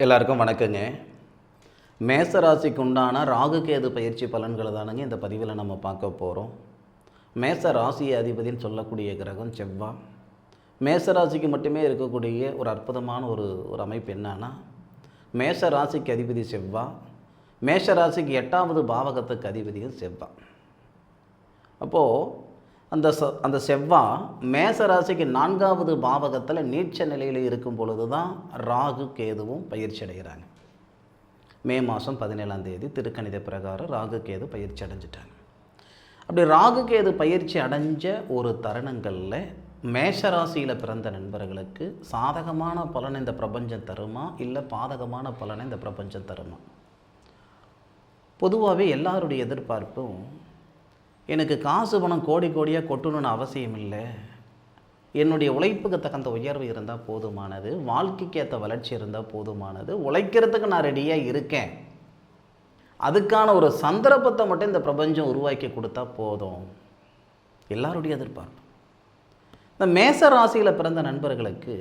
எல்லாருக்கும் வணக்கங்க. மேசராசிக்கு உண்டான ராகு கேது பயிற்சி பலன்களை தானுங்க இந்த பதிவில் நம்ம பார்க்க போகிறோம். மேச ராசி அதிபதினு சொல்லக்கூடிய கிரகம் செவ்வாய். மேசராசிக்கு மட்டுமே இருக்கக்கூடிய ஒரு அற்புதமான ஒரு அமைப்பு என்னன்னா, மேச ராசிக்கு அதிபதி செவ்வாய், மேஷராசிக்கு 8வது பாவகத்துக்கு அதிபதியும் செவ்வாய். அப்போது அந்த செவ்வாய் மேசராசிக்கு 4வது பாவகத்தில் நீட்ச நிலையில் இருக்கும் பொழுது தான் ராகு கேதுவும் பயிற்சி அடைகிறாங்க. மே மாதம் 17ஆம் தேதி திருக்கணித பிரகாரம் ராகு கேது பயிற்சி அடைஞ்சிட்டாங்க. அப்படி ராகு கேது பயிற்சி அடைஞ்ச ஒரு தருணங்களில் மேஷராசியில் பிறந்த நண்பர்களுக்கு சாதகமான பலனை இந்த பிரபஞ்சம் தருமா, இல்லை பாதகமான பலனை இந்த பிரபஞ்சம் தருமா? பொதுவாகவே எல்லாருடைய எதிர்பார்ப்பும், எனக்கு காசு பணம் கோடி கோடியாக கொட்டணும்னு அவசியம் இல்லை, என்னுடைய உழைப்புக்கு தகுந்த உயர்வு இருந்தால் போதுமானது, வாழ்க்கைக்கு ஏற்ற வளர்ச்சி இருந்தால் போதுமானது, உழைக்கிறதுக்கு நான் ரெடியாக இருக்கேன், அதுக்கான ஒரு சந்தர்ப்பத்தை மட்டும் இந்த பிரபஞ்சம் உருவாக்கி கொடுத்தா போதும், எல்லாருடைய எதிர்பார்ப்பு. இந்த மேச ராசியில் பிறந்த நண்பர்களுக்கு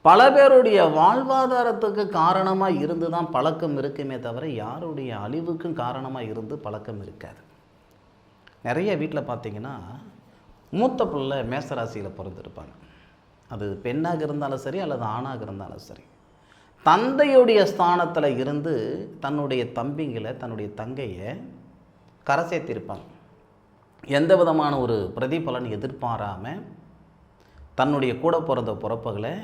பல பேருடைய வாழ்வாதாரத்துக்கு காரணமாக இருந்து தான் பழக்கம் இருக்குமே தவிர யாருடைய அழிவுக்கும் காரணமாக இருந்து பழக்கம் இருக்காது. நிறைய வீட்டில் பார்த்திங்கன்னா மூத்த பிள்ளை மேசராசியில் பிறந்திருப்பாங்க. அது பெண்ணாக இருந்தாலும் சரி அல்லது ஆணாக இருந்தாலும் சரி, தந்தையுடைய ஸ்தானத்தில் இருந்து தன்னுடைய தம்பிங்களை தன்னுடைய தங்கையை கரை சேர்த்திருப்பாங்க. எந்த விதமான ஒரு பிரதிபலன் எதிர்பாராமல் தன்னுடைய கூட பிறந்த பிறப்புகளை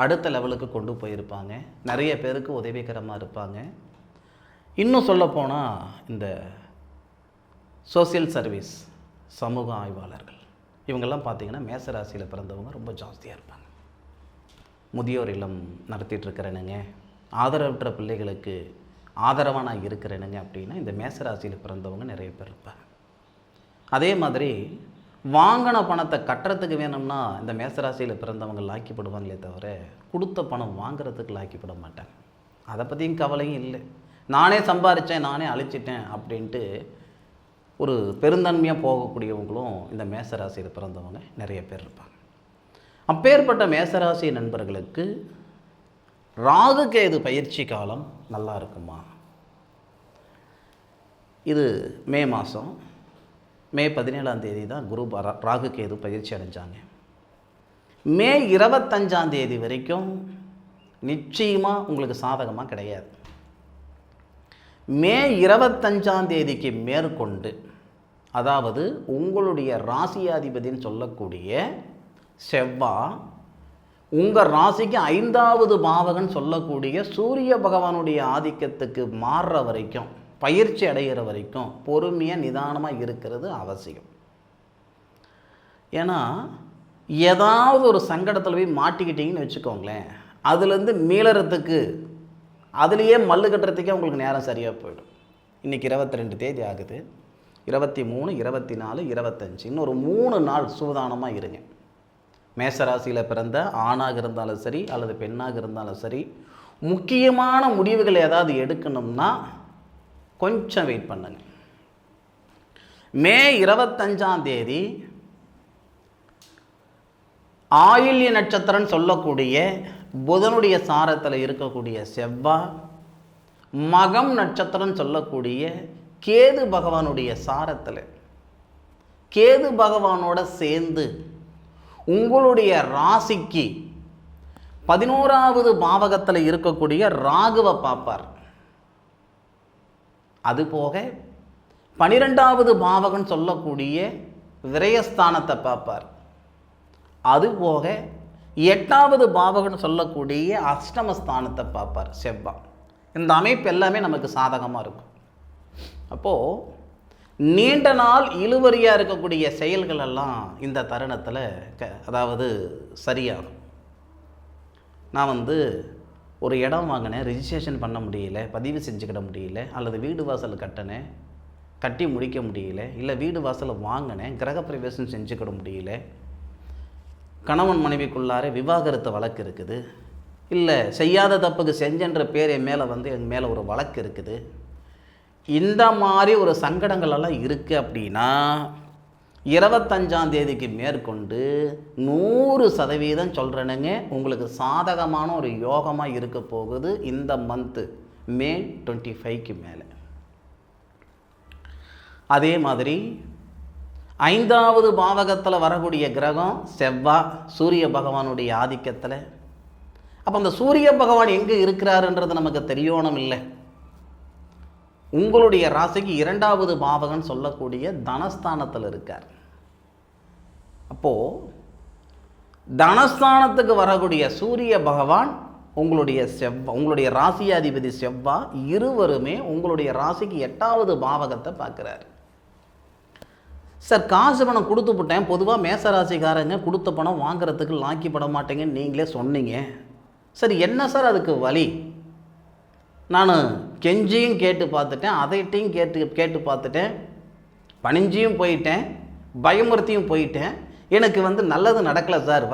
அடுத்த லெவலுக்கு கொண்டு போயிருப்பாங்க. நிறைய பேருக்கு உதவிகரமாக இருப்பாங்க. இன்னும் சொல்லப்போனால் இந்த சோசியல் சர்வீஸ் சமூக ஆய்வாளர்கள் இவங்கெல்லாம் பார்த்திங்கன்னா மேசராசியில் பிறந்தவங்க ரொம்ப ஜாஸ்தியாக இருப்பாங்க. முதியோர் இல்லம் நடத்திட்டுருக்கிறேனுங்க, ஆதரவற்ற பிள்ளைகளுக்கு ஆதரவாக நான் இருக்கிறேனுங்க அப்படின்னா இந்த மேசராசியில் பிறந்தவங்க நிறைய பேர் இருப்பாங்க. அதே மாதிரி வாங்கின பணத்தை கட்டுறதுக்கு வேணும்னா இந்த மேசராசியில் பிறந்தவங்க லாக்கிப்படுவாங்களே தவிர கொடுத்த பணம் வாங்கிறதுக்கு லாக்கிப்பட மாட்டாங்க. அதை பற்றியும் கவலையும் இல்லை. நானே சம்பாதிச்சேன், நானே அழிச்சிட்டேன் அப்படின்ட்டு ஒரு பெருந்தன்மையாக போகக்கூடியவங்களும் இந்த மேசராசியில் பிறந்தவங்க நிறைய பேர் இருப்பாங்க. அப்பேற்பட்ட மேசராசி நண்பர்களுக்கு ராகு கேது பயிற்சி காலம் நல்லா இருக்குமா? இது மே மாதம் மே 17ஆம் தேதி தான் குரு ராகு கேது பயிற்சி அடைஞ்சாங்க. மே 25ஆம் தேதி வரைக்கும் நிச்சயமாக உங்களுக்கு சாதகமாக கிடையாது. மே 25ஆம் தேதிக்கு மேற்கொண்டு, அதாவது உங்களுடைய ராசியாதிபதினு சொல்லக்கூடிய செவ்வாய் உங்கள் ராசிக்கு 5வது பாவகன் சொல்லக்கூடிய சூரிய பகவானுடைய ஆதிக்கத்துக்கு மாறுற வரைக்கும், பயிற்சி அடைகிற வரைக்கும் பொறுமையாக நிதானமாக இருக்கிறது அவசியம். ஏன்னா ஏதாவது ஒரு சங்கடத்தில் போய் மாட்டிக்கிட்டீங்கன்னு வச்சுக்கோங்களேன், அதுலேருந்து மீளறதுக்கு அதுலேயே மல்லு கட்டுறதுக்கே உங்களுக்கு நேரம் சரியாக போயிடும். இன்றைக்கி 22 தேதி ஆகுது, 23, 24, 25 இன்னொரு 3 நாள் சூதானமாக இருங்க. மேசராசியில் பிறந்த ஆணாக இருந்தாலும் சரி அல்லது பெண்ணாக இருந்தாலும் சரி, முக்கியமான முடிவுகள் ஏதாவது எடுக்கணும்னா கொஞ்சம் வெயிட் பண்ணுங்க. மே 25ஆம் தேதி ஆயில்ய நட்சத்திரம் சொல்லக்கூடிய புதனுடைய சாரத்தில் இருக்கக்கூடிய செவ்வாய், மகம் நட்சத்திரம் சொல்லக்கூடிய கேது பகவானுடைய சாரத்தில், கேது பகவானோட சேர்ந்து உங்களுடைய ராசிக்கு 11வது பாவகத்தில் இருக்கக்கூடிய ராகுவை பார்ப்பார். அதுபோக 12வது பாவகன் சொல்லக்கூடிய விரயஸ்தானத்தை பார்ப்பார். அதுபோக 8வது பாவகன் சொல்லக்கூடிய அஷ்டமஸ்தானத்தை பார்ப்பார் செவ்வாய். இந்த அமைப்பு எல்லாமே நமக்கு சாதகமாக இருக்கும். அப்போது நீண்ட நாள் இழுவறியாக இருக்கக்கூடிய செயல்கள் எல்லாம் இந்த தருணத்தில் அதாவது சரியாகும். நான் ஒரு இடம் வாங்கினேன், ரிஜிஸ்ட்ரேஷன் பண்ண முடியல, பதிவு செஞ்சுக்கிட முடியல, அல்லது வீடு வாசல் கட்டினேன், கட்டி முடிக்க முடியல, இல்லை வீடு வாசலை வாங்கினேன், கிரகப்பிரவேசம் செஞ்சுக்கிட முடியல, கணவன் மனைவிக்குள்ளார விவாகரத்து வழக்கு இருக்குது, இல்லை செய்யாத தப்புக்கு செஞ்சன்ற பேர் என் மேலே ஒரு வழக்கு இருக்குது, இந்த மாதிரி ஒரு சங்கடங்கள் எல்லாம் இருக்குது அப்படின்னா 25ஆம் தேதிக்கு மேற்கொண்டு 100% சொல்கிறேனுங்க, உங்களுக்கு சாதகமான ஒரு யோகமாக இருக்க போகுது இந்த மந்த்து மே 25க்கு மேலே. அதே மாதிரி 5வது பாவகத்தில் வரக்கூடிய கிரகம் செவ்வாய், சூரிய பகவானுடைய ஆதிக்கத்தில். அப்போ அந்த சூரிய பகவான் எங்கே இருக்கிறாருன்றது நமக்கு தெரியணும் இல்லை. உங்களுடைய ராசிக்கு 2வது பாவகம் சொல்லக்கூடிய தனஸ்தானத்தில் இருக்கார். அப்போது தனஸ்தானத்துக்கு வரக்கூடிய சூரிய பகவான் உங்களுடைய ராசியாதிபதி செவ்வாய் இருவருமே உங்களுடைய ராசிக்கு 8வது பாவகத்தை பார்க்குறாரு. சார் காசு பணம் கொடுத்து போட்டேன், பொதுவாக மேசராசிக்காரங்க கொடுத்த பணம் வாங்குறதுக்கு லாக்கி பட மாட்டேங்கன்னு நீங்களே சொன்னீங்க. சரி என்ன சார் அதுக்கு வழி? நான் கெஞ்சியும் கேட்டு பார்த்துட்டேன், அதைட்டையும் கேட்டு பார்த்துட்டேன், பணிஞ்சியும் போயிட்டேன், பயமுறுத்தியும் போயிட்டேன், எனக்கு நல்லது நடக்கலை சார்,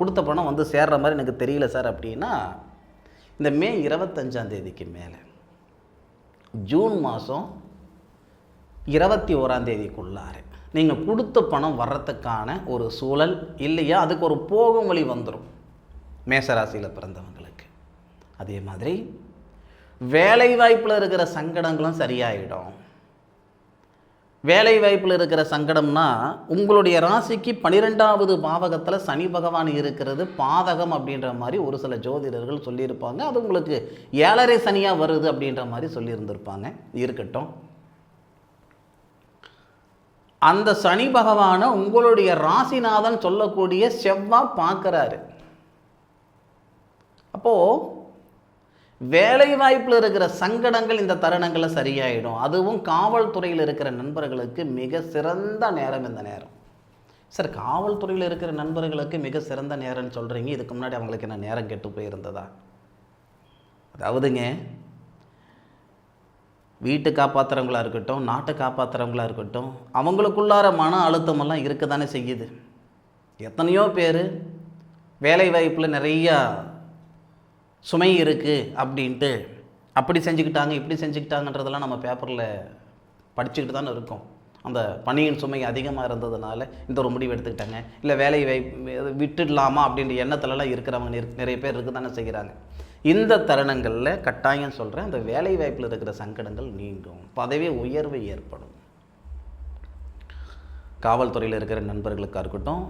கொடுத்த பணம் சேர்ற மாதிரி எனக்கு தெரியல சார் அப்படின்னா, இந்த மே 25ஆம் தேதிக்கு மேலே ஜூன் மாதம் 21ஆம் தேதிக்குள்ளார நீங்கள் கொடுத்த பணம் வர்றதுக்கான ஒரு சூழல் இல்லையா, அதுக்கு ஒரு போகும் வழி வந்துடும் மேசராசியில் பிறந்தவங்களுக்கு. அதே மாதிரி வேலை வாய்ப்பில் இருக்கிற சங்கடங்களும் சரியாயிடும். வேலை வாய்ப்பில் இருக்கிற சங்கடம்னா உங்களுடைய ராசிக்கு 12வது பாவகத்தில் சனி பகவான் இருக்கிறது பாதகம் அப்படின்ற மாதிரி ஒரு சில ஜோதிடர்கள் சொல்லியிருப்பாங்க. அது உங்களுக்கு 7.5 சனியாக வருது அப்படின்ற மாதிரி சொல்லியிருந்திருப்பாங்க. இருக்கட்டும், அந்த சனி பகவானை உங்களுடைய ராசிநாதன் சொல்லக்கூடிய செவ்வாய் பார்க்குறாரு. அப்போது வேலை வாய்ப்பில் இருக்கிற சங்கடங்கள் இந்த தருணங்களில் சரியாயிடும். அதுவும் காவல்துறையில் இருக்கிற நண்பர்களுக்கு மிக சிறந்த நேரம் இந்த நேரம். சார் காவல்துறையில் இருக்கிற நண்பர்களுக்கு மிக சிறந்த நேரம்னு சொல்கிறீங்க, இதுக்கு முன்னாடி அவங்களுக்கு என்ன நேரம் கெட்டு போயிருந்ததா? அதாவதுங்க, வீட்டு காப்பாற்றுறவங்களா இருக்கட்டும், நாட்டை காப்பாற்றுறவங்களா இருக்கட்டும், அவங்களுக்குள்ளார மன அழுத்தமெல்லாம் இருக்க தானே செய்யுது. எத்தனையோ பேர் வேலை வாய்ப்பில் நிறையா சுமை இருக்குது அப்படின்ட்டு அப்படி செஞ்சுக்கிட்டாங்க இப்படி செஞ்சுக்கிட்டாங்கன்றதெல்லாம் நம்ம பேப்பரில் படிச்சுக்கிட்டு தானே இருக்கோம். அந்த பணியின் சுமை அதிகமாக இருந்ததுனால இந்த ஒரு முடிவு எடுத்துக்கிட்டாங்க, இல்லை வேலை விட்டுடலாமா அப்படின்ற எண்ணத்துலலாம் இருக்கிறவங்க நிறைய பேர் இருக்க தானே செய்கிறாங்க. இந்த தருணங்களில் கட்டாயம் சொல்கிறேன், அந்த வேலை வாய்ப்பில் இருக்கிற சங்கடங்கள் நீங்கும், பதவி உயர்வு ஏற்படும். காவல்துறையில் இருக்கிற நண்பர்களுக்காக இருக்கட்டும்,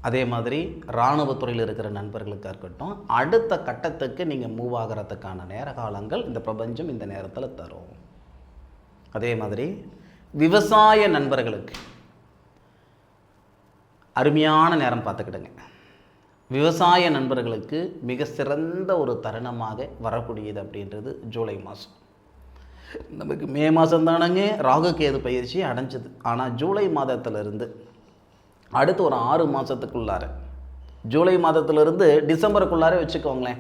அதே மாதிரி இராணுவத்துறையில் இருக்கிற நண்பர்களுக்காக இருக்கட்டும், அடுத்த கட்டத்துக்கு நீங்கள் மூவ் ஆகிறதுக்கான நேர காலங்கள் இந்த பிரபஞ்சம் இந்த நேரத்தில் தரும். அதே மாதிரி விவசாய நண்பர்களுக்கு அருமையான நேரம் பார்த்துக்கிடுங்க. விவசாய நண்பர்களுக்கு மிக சிறந்த ஒரு தருணமாக வரக்கூடியது அப்படின்றது ஜூலை மாதம். நமக்கு மே மாதம் தானங்க ராகு கேது பயிற்சி அடைஞ்சது. ஆனால் ஜூலை மாதத்திலிருந்து அடுத்து ஒரு 6 மாதத்துக்குள்ளார, ஜூலை மாதத்திலிருந்து டிசம்பருக்குள்ளார வச்சுக்கோங்களேன்,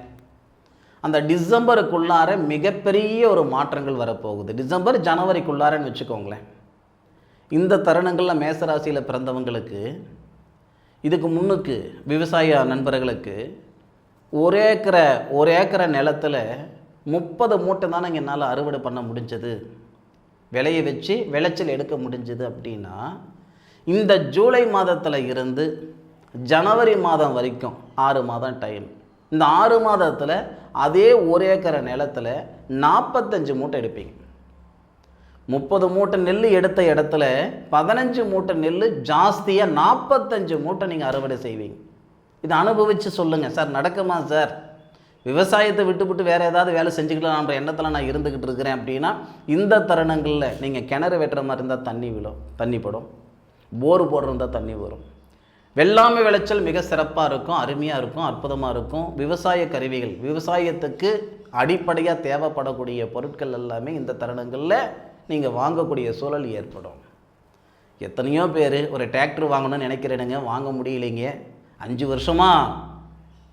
அந்த டிசம்பருக்குள்ளார மிகப்பெரிய ஒரு மாற்றங்கள் வரப்போகுது. டிசம்பர் ஜனவரிக்குள்ளாரன்னு வச்சுக்கோங்களேன். இந்த தருணங்களில் மேசராசியில் பிறந்தவங்களுக்கு, இதுக்கு முன்னுக்கு விவசாய நண்பர்களுக்கு ஒரு ஏக்கரை நிலத்தில் 30 மூட்டை தானே என்னால் அறுவடை பண்ண முடிஞ்சது, விளைய வச்சு விளைச்சல் எடுக்க முடிஞ்சது அப்படின்னா, இந்த ஜூலை மாதத்தில் இருந்து ஜனவரி மாதம் வரைக்கும் 6 மாதம் டைம். இந்த 6 மாதத்தில் அதே ஒரு ஏக்கரை நிலத்தில் 45 மூட்டை எடுப்பீங்க. 30 மூட்டை நெல் எடுத்த இடத்துல 15 மூட்டை நெல் ஜாஸ்தியாக 45 மூட்டை நீங்கள் அறுவடை செய்வீங்க. இதை அனுபவித்து சொல்லுங்கள் சார், நடக்குமா சார்? விவசாயத்தை விட்டுவிட்டு வேறு ஏதாவது வேலை செஞ்சுக்கலான்ற எண்ணத்தில் நான் இருந்துக்கிட்டு இருக்கிறேன் அப்படின்னா, இந்த தருணங்களில் நீங்கள் கிணறு வெட்டுற மாதிரி இருந்தால் தண்ணி படும், போர் போடுறதா தண்ணி வரும், வெள்ளாமை விளைச்சல் மிக சிறப்பாக இருக்கும், அருமையாக இருக்கும், அற்புதமாக இருக்கும். விவசாய கருவிகள், விவசாயத்துக்கு அடிப்படையாக தேவைப்படக்கூடிய பொருட்கள் எல்லாமே இந்த தருணங்களில் நீங்கள் வாங்கக்கூடிய சூழல் ஏற்படும். எத்தனையோ பேர் ஒரு டிராக்டர் வாங்கணும்னு நினைக்கிறேனுங்க, வாங்க முடியலைங்க. 5 வருஷமாக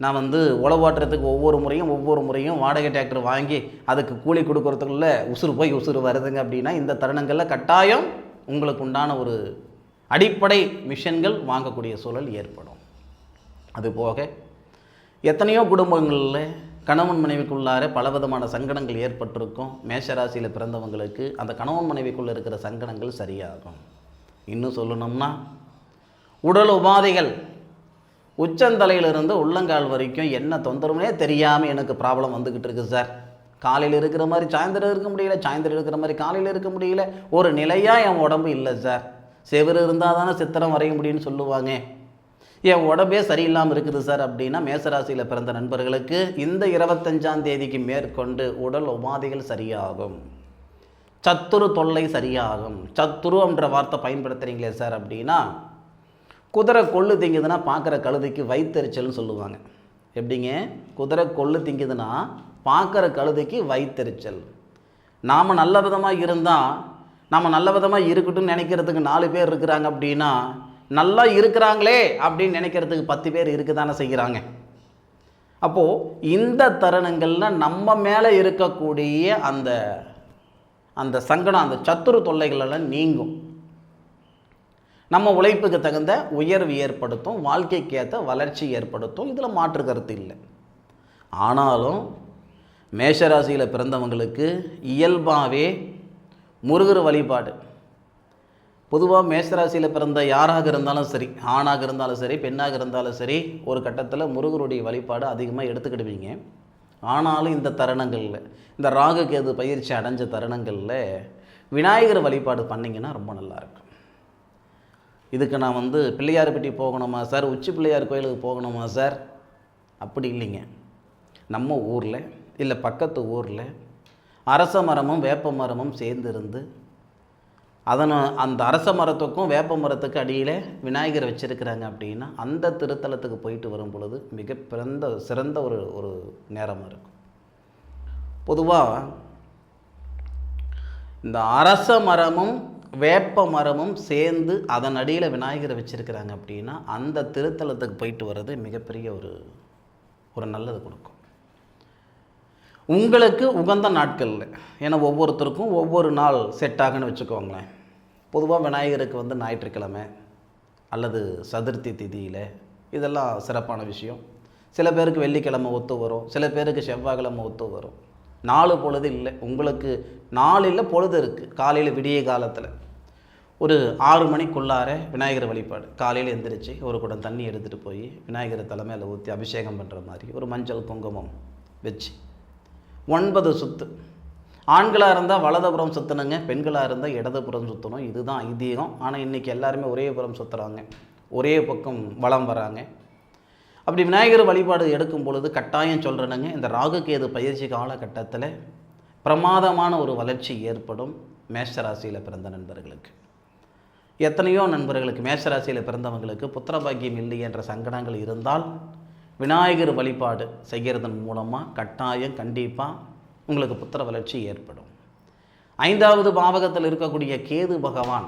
நான் உழவு ஓட்டுறதுக்கு ஒவ்வொரு முறையும் வாடகை டிராக்டர் வாங்கி அதுக்கு கூலி கொடுக்கறதுக்குள்ள உசுறு வருதுங்க அப்படின்னா, இந்த தருணங்களில் கட்டாயம் உங்களுக்கு உண்டான ஒரு அடிப்படை மிஷன்கள் வாங்கக்கூடிய சூழல் ஏற்படும். அதுபோக எத்தனையோ குடும்பங்களில் கணவன் மனைவிக்குள்ளார பலவிதமான சங்கடங்கள் ஏற்பட்டிருக்கும். மேஷராசியில் பிறந்தவங்களுக்கு அந்த கணவன் மனைவிக்குள்ளே இருக்கிற சங்கடங்கள் சரியாகும். இன்னும் சொல்லணும்னா உடல் உபாதைகள் உச்சந்தலையிலிருந்து உள்ளங்கால் வரைக்கும் என்ன தொந்தரவுனே தெரியாமல் எனக்கு ப்ராப்ளம் வந்துக்கிட்டு இருக்குது சார். காலையில் இருக்கிற மாதிரி சாயந்தரம் இருக்க முடியல, சாயந்தரம் இருக்கிற மாதிரி காலையில் இருக்க முடியல, ஒரு நிலையாக என் உடம்பு இல்லை சார். செவரு இருந்தால் தானே சித்திரம் வரைய முடியும்னு சொல்லுவாங்க. என் உடம்பே சரியில்லாமல் இருக்குது சார் அப்படின்னா மேசராசியில் பிறந்த நண்பர்களுக்கு இந்த 25ஆம் தேதிக்கு மேற்கொண்டு உடல் உபாதைகள் சரியாகும், சத்துரு தொல்லை சரியாகும். சத்துரு என்ற வார்த்தை பயன்படுத்துகிறீங்களே சார் அப்படின்னா, குதிரை கொள்ளு திங்குதுன்னா பார்க்குற கழுதைக்கு வயிற்றெரிச்சல்னு சொல்லுவாங்க. எப்படிங்க? குதிரை கொள்ளு திங்குதுன்னா பார்க்குற கழுதைக்கு வயிற்றெரிச்சல். நாம் நல்ல விதமாக இருந்தால், நாம் நல்ல விதமாக இருக்கட்டும்னு நினைக்கிறதுக்கு 4 பேர் இருக்கிறாங்க அப்படின்னா, நல்லா இருக்கிறாங்களே அப்படின்னு நினைக்கிறதுக்கு 10 பேர் இருக்க தானே செய்கிறாங்க. அப்போது இந்த தருணங்களில் நம்ம மேலே இருக்கக்கூடிய அந்த சங்கடம், அந்த சத்துரு தொல்லைகளெல்லாம் நீங்கும். நம்ம உழைப்புக்கு தகுந்த உயர்வு ஏற்படுத்தும், வாழ்க்கைக்கு ஏற்ற வளர்ச்சி ஏற்படுத்தும். இதில் மாற்று கருத்து இல்லை. ஆனாலும் மேஷராசியில் பிறந்தவங்களுக்கு இயல்பாகவே முருகர் வழிபாடு, பொதுவாக மேஷராசியில் பிறந்த யாராக இருந்தாலும் சரி, ஆணாக இருந்தாலும் சரி, பெண்ணாக இருந்தாலும் சரி, ஒரு கட்டத்தில் முருகருடைய வழிபாடு அதிகமாக எடுத்துக்கிடுவீங்க. ஆனாலும் இந்த தருணங்களில், இந்த ராகு கேது பயிற்சி அடைஞ்ச தருணங்களில் விநாயகர் வழிபாடு பண்ணிங்கன்னா ரொம்ப நல்லாயிருக்கும். இதுக்கு நான் பிள்ளையார்பட்டி போகணுமா சார், உச்சி பிள்ளையார் கோயிலுக்கு போகணுமா சார், அப்படி இல்லைங்க. நம்ம ஊரில் இல்லை பக்கத்து ஊரில் அரச மரமும் வேப்ப மரமும் சேர்ந்துருந்து அந்த அரச மரத்துக்கும் வேப்ப மரத்துக்கு அடியில் விநாயகர் வச்சுருக்கிறாங்க அப்படின்னா, அந்த திருத்தலத்துக்கு போயிட்டு வரும் பொழுது மிக சிறந்த ஒரு நேரமாக இருக்கும். பொதுவாக இந்த அரச மரமும் வேப்ப மரமும் சேர்ந்து அதன் அடியில் விநாயகரை வச்சுருக்கிறாங்க அப்படின்னா, அந்த திருத்தலத்துக்கு போயிட்டு வர்றது மிகப்பெரிய ஒரு நல்லது கொடுக்கும். உங்களுக்கு உகந்த நாட்களில், ஏன்னா ஒவ்வொருத்தருக்கும் ஒவ்வொரு நாள் செட் ஆகுன்னு வச்சுக்கோங்களேன். பொதுவாக விநாயகருக்கு ஞாயிற்றுக்கிழமை அல்லது சதுர்த்தி திதியில் இதெல்லாம் சிறப்பான விஷயம். சில பேருக்கு வெள்ளிக்கிழமை ஒத்து வரும், சில பேருக்கு செவ்வாய்க்கிழமை ஒத்து வரும். 4 பொழுது இல்லை, உங்களுக்கு 4 இல்லை பொழுது இருக்குது. காலையில் விடிய காலத்தில் ஒரு 6 மணிக்குள்ளார விநாயகர் வழிபாடு, காலையில் எந்திரிச்சு ஒரு குடம் தண்ணி எடுத்துகிட்டு போய் விநாயகர் தலைமையில் ஊற்றி அபிஷேகம் பண்ணுற மாதிரி ஒரு மஞ்சள் குங்குமம் வச்சு 9 சுற்று. ஆண்களாக இருந்தால் வலதுபுறம் சுற்றணுங்க, பெண்களாக இருந்தால் இடதுபுறம் சுற்றணும். இதுதான் ஐதீகம். ஆனால் இன்றைக்கி எல்லாருமே ஒரே புறம் சுற்றுறாங்க, ஒரே பக்கம் வலம் வராங்க. அப்படி விநாயகர் வழிபாடு எடுக்கும் பொழுது கட்டாயம் சொல்கிறேனுங்க, இந்த ராகு கேது பயிற்சி காலகட்டத்தில் பிரமாதமான ஒரு வளர்ச்சி ஏற்படும். மேஷராசியில் பிறந்த நண்பர்களுக்கு, எத்தனையோ நண்பர்களுக்கு மேஷராசியில் பிறந்தவங்களுக்கு புத்திரபாக்கியம் இல்லை என்ற சங்கடங்கள் இருந்தால் விநாயகர் வழிபாடு செய்கிறதன் மூலமாக கட்டாயம் கண்டிப்பாக உங்களுக்கு புத்திர வளர்ச்சி ஏற்படும். 5வது பாவகத்தில் இருக்கக்கூடிய கேது பகவான்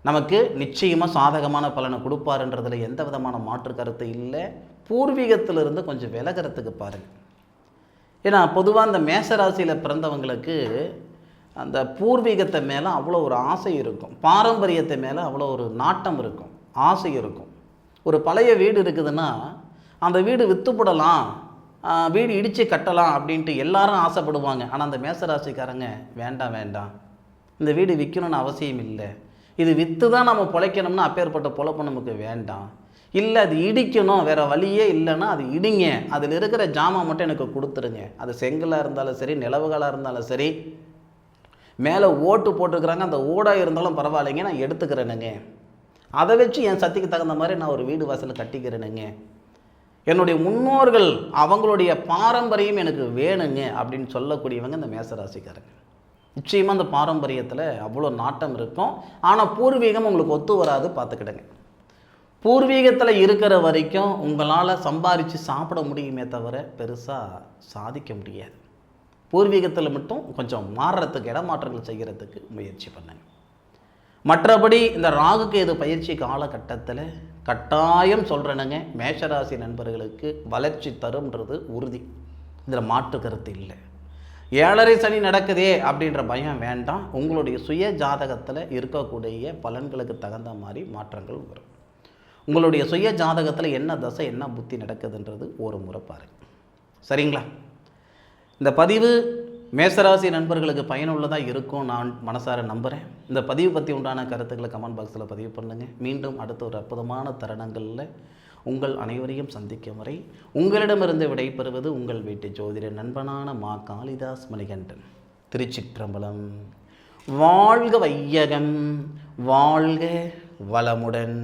நமக்கு நிச்சயமாக சாதகமான பலனை கொடுப்பாருன்றதில் எந்த விதமான மாற்று கருத்து இல்லை. பூர்வீகத்திலிருந்து கொஞ்சம் விலகிறதுக்கு பாருங்கள். ஏன்னா பொதுவாக அந்த மேஷராசியில் பிறந்தவங்களுக்கு அந்த பூர்வீகத்தை மேலே அவ்வளோ ஒரு ஆசை இருக்கும், பாரம்பரியத்தை மேலே அவ்வளோ ஒரு நாட்டம் இருக்கும், ஆசை இருக்கும். ஒரு பழைய வீடு இருக்குதுன்னா அந்த வீடு விற்றுப்படலாம், வீடு இடித்து கட்டலாம் அப்படின்ட்டு எல்லாரும் ஆசைப்படுவாங்க. ஆனால் அந்த மேஷராசிக்காரங்க வேண்டாம், இந்த வீடு விற்கணும்னு அவசியம் இல்லை, இது விற்று தான் நம்ம பிழைக்கணும்னா அப்பேற்பட்ட பொழப்பு நமக்கு வேண்டாம், இல்லை அது இடிக்கணும், வேறு வழியே இல்லைன்னா அது இடிங்க, அதில் இருக்கிற ஜாமான் மட்டும் எனக்கு கொடுத்துருங்க. அது செங்கலாக இருந்தாலும் சரி, நிலவுகளாக இருந்தாலும் சரி, மேலே ஓட்டு போட்டுருக்குறாங்க, அந்த ஓடாக இருந்தாலும் பரவாயில்லைங்க, நான் எடுத்துக்கிறேனுங்க, அதை வச்சு என் சக்திக்கு தகுந்த மாதிரி நான் ஒரு வீடு வாசல் கட்டிக்கிறேனுங்க, என்னுடைய முன்னோர்கள் அவங்களுடைய பாரம்பரியம் எனக்கு வேணுங்க அப்படின்னு சொல்லக்கூடியவங்க இந்த மேஷராசிக்காரங்க. நிச்சயமாக அந்த பாரம்பரியத்தில் அவ்வளோ நாட்டம் இருக்கும். ஆனால் பூர்வீகம் உங்களுக்கு ஒத்து வராது, பார்த்துக்கிடுங்க. பூர்வீகத்தில் இருக்கிற வரைக்கும் உங்களால் சம்பாதிச்சு சாப்பிட முடியுமே தவிர பெருசாக சாதிக்க முடியாது. பூர்வீகத்தில் மட்டும் கொஞ்சம் மாறுறதுக்கு, இடமாற்றங்கள் செய்கிறதுக்கு முயற்சி பண்ணுங்க. மற்றபடி இந்த ராகு கேது பயிற்சி காலகட்டத்தில் கட்டாயம் சொல்கிறேனுங்க, மேஷராசி நண்பர்களுக்கு வளர்ச்சி தரும்ன்றது உறுதி, இதில் மாற்று கருத்து இல்லை. 7.5 சனி நடக்குதே அப்படின்ற பயம் வேண்டாம். உங்களுடைய சுய ஜாதகத்தில் இருக்கக்கூடிய பலன்களுக்கு தகுந்த மாதிரி மாற்றங்கள் வரும். உங்களுடைய சுய ஜாதகத்தில் என்ன தசை என்ன புத்தி நடக்குதுன்றது ஒரு முறை பாருங்கள், சரிங்களா? இந்த பதிவு மேசராசி நண்பர்களுக்கு பயனுள்ளதாக இருக்கும் நான் மனசார நம்புகிறேன். இந்த பதிவு பற்றி உண்டான கருத்துக்களை கமெண்ட் பாக்ஸில் பதிவு பண்ணுங்கள். மீண்டும் அடுத்த ஒரு அற்புதமான தருணங்களில் உங்கள் அனைவரையும் சந்திக்கும் வரை உங்களிடமிருந்து விடைபெறுவது உங்கள் வீட்டு ஜோதிட நண்பனான மா காளிதாஸ் மணிகண்டன். திருச்சிற்றம்பலம். வாழ்க வையகம், வாழ்க வளமுடன்.